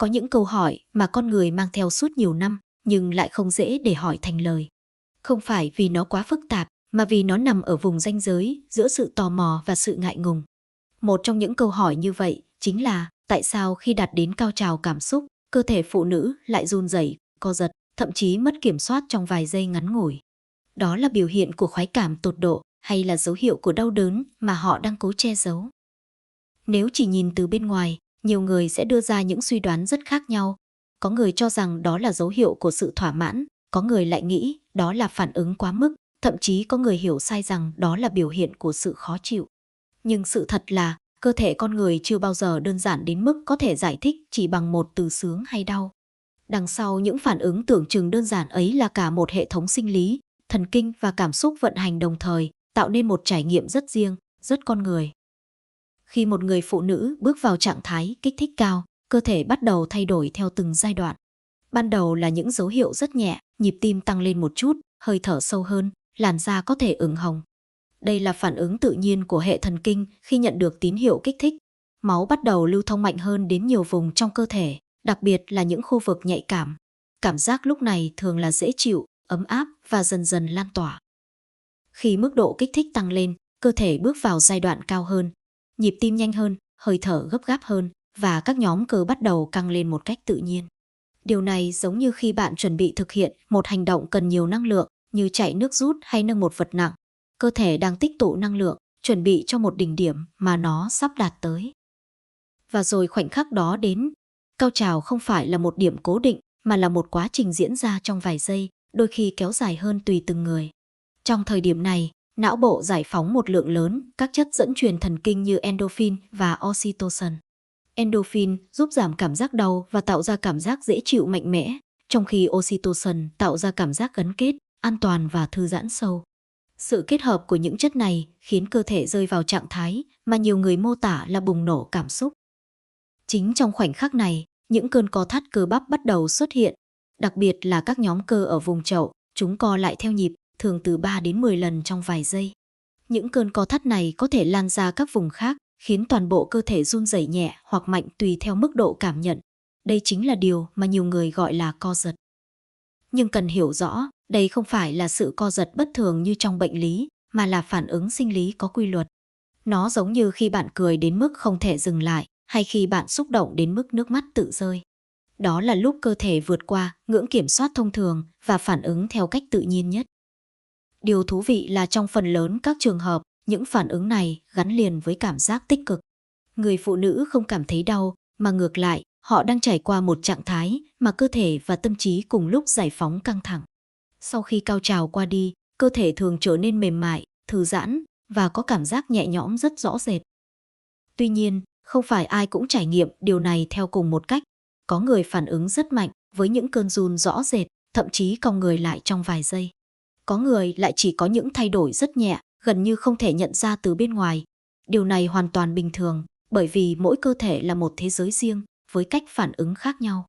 Có những câu hỏi mà con người mang theo suốt nhiều năm nhưng lại không dễ để hỏi thành lời. Không phải vì nó quá phức tạp, mà vì nó nằm ở vùng ranh giới giữa sự tò mò và sự ngại ngùng. Một trong những câu hỏi như vậy chính là tại sao khi đạt đến cao trào cảm xúc, cơ thể phụ nữ lại run rẩy, co giật, thậm chí mất kiểm soát trong vài giây ngắn ngủi. Đó là biểu hiện của khoái cảm tột độ hay là dấu hiệu của đau đớn mà họ đang cố che giấu? Nếu chỉ nhìn từ bên ngoài, nhiều người sẽ đưa ra những suy đoán rất khác nhau. Có người cho rằng đó là dấu hiệu của sự thỏa mãn, có người lại nghĩ đó là phản ứng quá mức, thậm chí có người hiểu sai rằng đó là biểu hiện của sự khó chịu. Nhưng sự thật là, cơ thể con người chưa bao giờ đơn giản đến mức có thể giải thích chỉ bằng một từ sướng hay đau. Đằng sau những phản ứng tưởng chừng đơn giản ấy là cả một hệ thống sinh lý, thần kinh và cảm xúc vận hành đồng thời, tạo nên một trải nghiệm rất riêng, rất con người. Khi một người phụ nữ bước vào trạng thái kích thích cao, cơ thể bắt đầu thay đổi theo từng giai đoạn. Ban đầu là những dấu hiệu rất nhẹ, nhịp tim tăng lên một chút, hơi thở sâu hơn, làn da có thể ửng hồng. Đây là phản ứng tự nhiên của hệ thần kinh khi nhận được tín hiệu kích thích. Máu bắt đầu lưu thông mạnh hơn đến nhiều vùng trong cơ thể, đặc biệt là những khu vực nhạy cảm. Cảm giác lúc này thường là dễ chịu, ấm áp và dần dần lan tỏa. Khi mức độ kích thích tăng lên, cơ thể bước vào giai đoạn cao hơn. Nhịp tim nhanh hơn, hơi thở gấp gáp hơn và các nhóm cơ bắt đầu căng lên một cách tự nhiên. Điều này giống như khi bạn chuẩn bị thực hiện một hành động cần nhiều năng lượng như chạy nước rút hay nâng một vật nặng. Cơ thể đang tích tụ năng lượng, chuẩn bị cho một đỉnh điểm mà nó sắp đạt tới. Và rồi khoảnh khắc đó đến. Cao trào không phải là một điểm cố định mà là một quá trình diễn ra trong vài giây, đôi khi kéo dài hơn tùy từng người. Trong thời điểm này, não bộ giải phóng một lượng lớn các chất dẫn truyền thần kinh như endorphin và oxytocin. Endorphin giúp giảm cảm giác đau và tạo ra cảm giác dễ chịu mạnh mẽ, trong khi oxytocin tạo ra cảm giác gắn kết, an toàn và thư giãn sâu. Sự kết hợp của những chất này khiến cơ thể rơi vào trạng thái mà nhiều người mô tả là bùng nổ cảm xúc. Chính trong khoảnh khắc này, những cơn co thắt cơ bắp bắt đầu xuất hiện, đặc biệt là các nhóm cơ ở vùng chậu, chúng co lại theo nhịp, thường từ 3 đến 10 lần trong vài giây. Những cơn co thắt này có thể lan ra các vùng khác, khiến toàn bộ cơ thể run rẩy nhẹ hoặc mạnh tùy theo mức độ cảm nhận. Đây chính là điều mà nhiều người gọi là co giật. Nhưng cần hiểu rõ, đây không phải là sự co giật bất thường như trong bệnh lý, mà là phản ứng sinh lý có quy luật. Nó giống như khi bạn cười đến mức không thể dừng lại, hay khi bạn xúc động đến mức nước mắt tự rơi. Đó là lúc cơ thể vượt qua ngưỡng kiểm soát thông thường và phản ứng theo cách tự nhiên nhất. Điều thú vị là trong phần lớn các trường hợp, những phản ứng này gắn liền với cảm giác tích cực. Người phụ nữ không cảm thấy đau, mà ngược lại, họ đang trải qua một trạng thái mà cơ thể và tâm trí cùng lúc giải phóng căng thẳng. Sau khi cao trào qua đi, cơ thể thường trở nên mềm mại, thư giãn và có cảm giác nhẹ nhõm rất rõ rệt. Tuy nhiên, không phải ai cũng trải nghiệm điều này theo cùng một cách. Có người phản ứng rất mạnh với những cơn run rõ rệt, thậm chí cong người lại trong vài giây. Có người lại chỉ có những thay đổi rất nhẹ, gần như không thể nhận ra từ bên ngoài. Điều này hoàn toàn bình thường, bởi vì mỗi cơ thể là một thế giới riêng, với cách phản ứng khác nhau.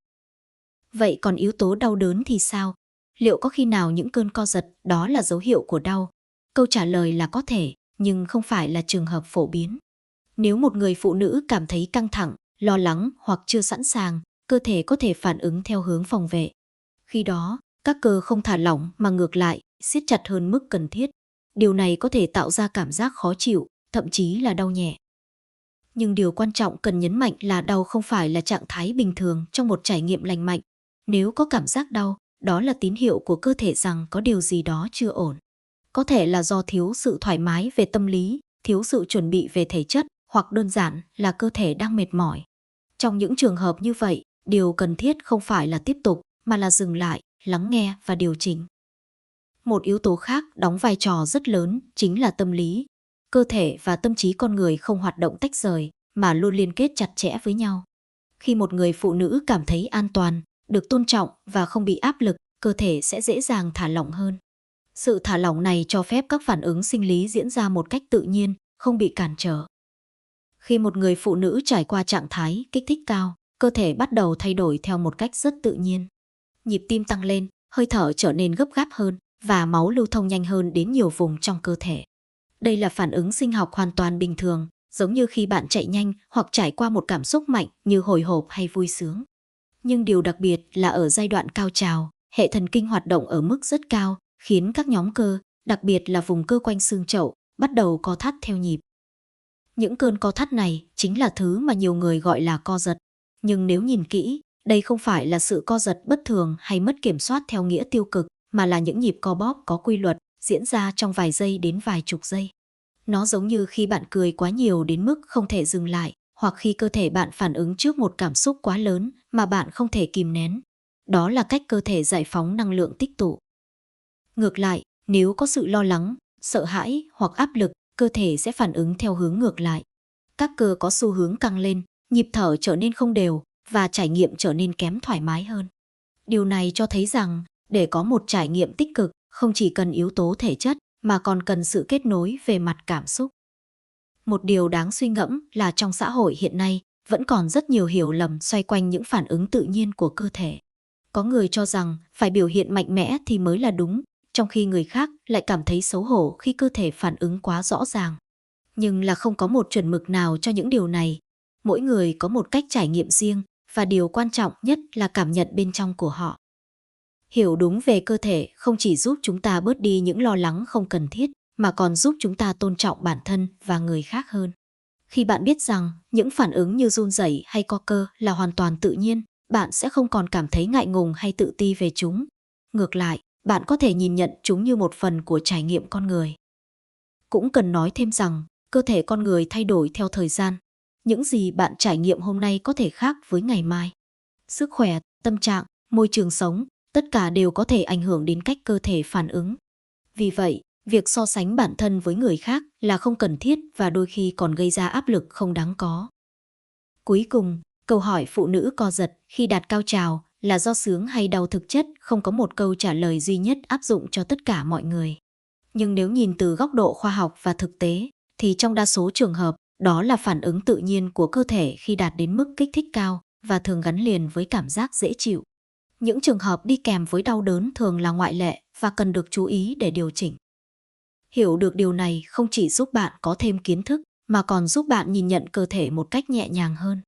Vậy còn yếu tố đau đớn thì sao? Liệu có khi nào những cơn co giật đó là dấu hiệu của đau? Câu trả lời là có thể, nhưng không phải là trường hợp phổ biến. Nếu một người phụ nữ cảm thấy căng thẳng, lo lắng hoặc chưa sẵn sàng, cơ thể có thể phản ứng theo hướng phòng vệ. Khi đó, các cơ không thả lỏng mà ngược lại, siết chặt hơn mức cần thiết. Điều này có thể tạo ra cảm giác khó chịu, thậm chí là đau nhẹ. Nhưng điều quan trọng cần nhấn mạnh là đau không phải là trạng thái bình thường trong một trải nghiệm lành mạnh. Nếu có cảm giác đau, đó là tín hiệu của cơ thể rằng có điều gì đó chưa ổn. Có thể là do thiếu sự thoải mái về tâm lý, thiếu sự chuẩn bị về thể chất, hoặc đơn giản là cơ thể đang mệt mỏi. Trong những trường hợp như vậy, điều cần thiết không phải là tiếp tục, mà là dừng lại, lắng nghe và điều chỉnh. Một yếu tố khác đóng vai trò rất lớn chính là tâm lý. Cơ thể và tâm trí con người không hoạt động tách rời, mà luôn liên kết chặt chẽ với nhau. Khi một người phụ nữ cảm thấy an toàn, được tôn trọng và không bị áp lực, cơ thể sẽ dễ dàng thả lỏng hơn. Sự thả lỏng này cho phép các phản ứng sinh lý diễn ra một cách tự nhiên, không bị cản trở. Khi một người phụ nữ trải qua trạng thái kích thích cao, cơ thể bắt đầu thay đổi theo một cách rất tự nhiên. Nhịp tim tăng lên, hơi thở trở nên gấp gáp hơn và máu lưu thông nhanh hơn đến nhiều vùng trong cơ thể. Đây là phản ứng sinh học hoàn toàn bình thường, giống như khi bạn chạy nhanh hoặc trải qua một cảm xúc mạnh như hồi hộp hay vui sướng. Nhưng điều đặc biệt là ở giai đoạn cao trào, hệ thần kinh hoạt động ở mức rất cao, khiến các nhóm cơ, đặc biệt là vùng cơ quanh xương chậu, bắt đầu co thắt theo nhịp. Những cơn co thắt này chính là thứ mà nhiều người gọi là co giật. Nhưng nếu nhìn kỹ, đây không phải là sự co giật bất thường hay mất kiểm soát theo nghĩa tiêu cực, mà là những nhịp co bóp có quy luật, diễn ra trong vài giây đến vài chục giây. Nó giống như khi bạn cười quá nhiều đến mức không thể dừng lại, hoặc khi cơ thể bạn phản ứng trước một cảm xúc quá lớn mà bạn không thể kìm nén. Đó là cách cơ thể giải phóng năng lượng tích tụ. Ngược lại, nếu có sự lo lắng, sợ hãi hoặc áp lực, cơ thể sẽ phản ứng theo hướng ngược lại. Các cơ có xu hướng căng lên, nhịp thở trở nên không đều và trải nghiệm trở nên kém thoải mái hơn. Điều này cho thấy rằng, để có một trải nghiệm tích cực, không chỉ cần yếu tố thể chất, mà còn cần sự kết nối về mặt cảm xúc. Một điều đáng suy ngẫm là trong xã hội hiện nay, vẫn còn rất nhiều hiểu lầm xoay quanh những phản ứng tự nhiên của cơ thể. Có người cho rằng phải biểu hiện mạnh mẽ thì mới là đúng, trong khi người khác lại cảm thấy xấu hổ khi cơ thể phản ứng quá rõ ràng. Nhưng là không có một chuẩn mực nào cho những điều này. Mỗi người có một cách trải nghiệm riêng, và điều quan trọng nhất là cảm nhận bên trong của họ. Hiểu đúng về cơ thể không chỉ giúp chúng ta bớt đi những lo lắng không cần thiết, mà còn giúp chúng ta tôn trọng bản thân và người khác hơn. Khi bạn biết rằng những phản ứng như run rẩy hay co cơ là hoàn toàn tự nhiên, bạn sẽ không còn cảm thấy ngại ngùng hay tự ti về chúng. Ngược lại, bạn có thể nhìn nhận chúng như một phần của trải nghiệm con người. Cũng cần nói thêm rằng, cơ thể con người thay đổi theo thời gian. Những gì bạn trải nghiệm hôm nay có thể khác với ngày mai. Sức khỏe, tâm trạng, môi trường sống, tất cả đều có thể ảnh hưởng đến cách cơ thể phản ứng. Vì vậy, việc so sánh bản thân với người khác là không cần thiết và đôi khi còn gây ra áp lực không đáng có. Cuối cùng, câu hỏi phụ nữ co giật khi đạt cao trào là do sướng hay đau thực chất không có một câu trả lời duy nhất áp dụng cho tất cả mọi người. Nhưng nếu nhìn từ góc độ khoa học và thực tế, thì trong đa số trường hợp, đó là phản ứng tự nhiên của cơ thể khi đạt đến mức kích thích cao và thường gắn liền với cảm giác dễ chịu. Những trường hợp đi kèm với đau đớn thường là ngoại lệ và cần được chú ý để điều chỉnh. Hiểu được điều này không chỉ giúp bạn có thêm kiến thức, mà còn giúp bạn nhìn nhận cơ thể một cách nhẹ nhàng hơn.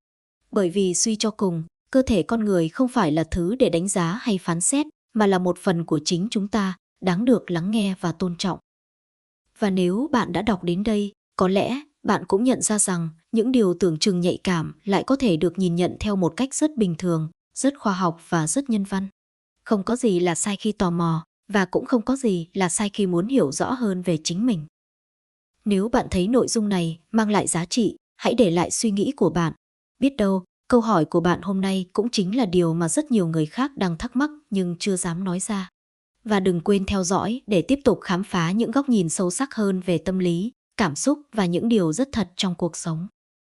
Bởi vì suy cho cùng, cơ thể con người không phải là thứ để đánh giá hay phán xét, mà là một phần của chính chúng ta, đáng được lắng nghe và tôn trọng. Và nếu bạn đã đọc đến đây, có lẽ bạn cũng nhận ra rằng những điều tưởng chừng nhạy cảm lại có thể được nhìn nhận theo một cách rất bình thường, rất khoa học và rất nhân văn. Không có gì là sai khi tò mò, và cũng không có gì là sai khi muốn hiểu rõ hơn về chính mình. Nếu bạn thấy nội dung này mang lại giá trị, hãy để lại suy nghĩ của bạn. Biết đâu, câu hỏi của bạn hôm nay cũng chính là điều mà rất nhiều người khác đang thắc mắc nhưng chưa dám nói ra. Và đừng quên theo dõi để tiếp tục khám phá những góc nhìn sâu sắc hơn về tâm lý, cảm xúc và những điều rất thật trong cuộc sống.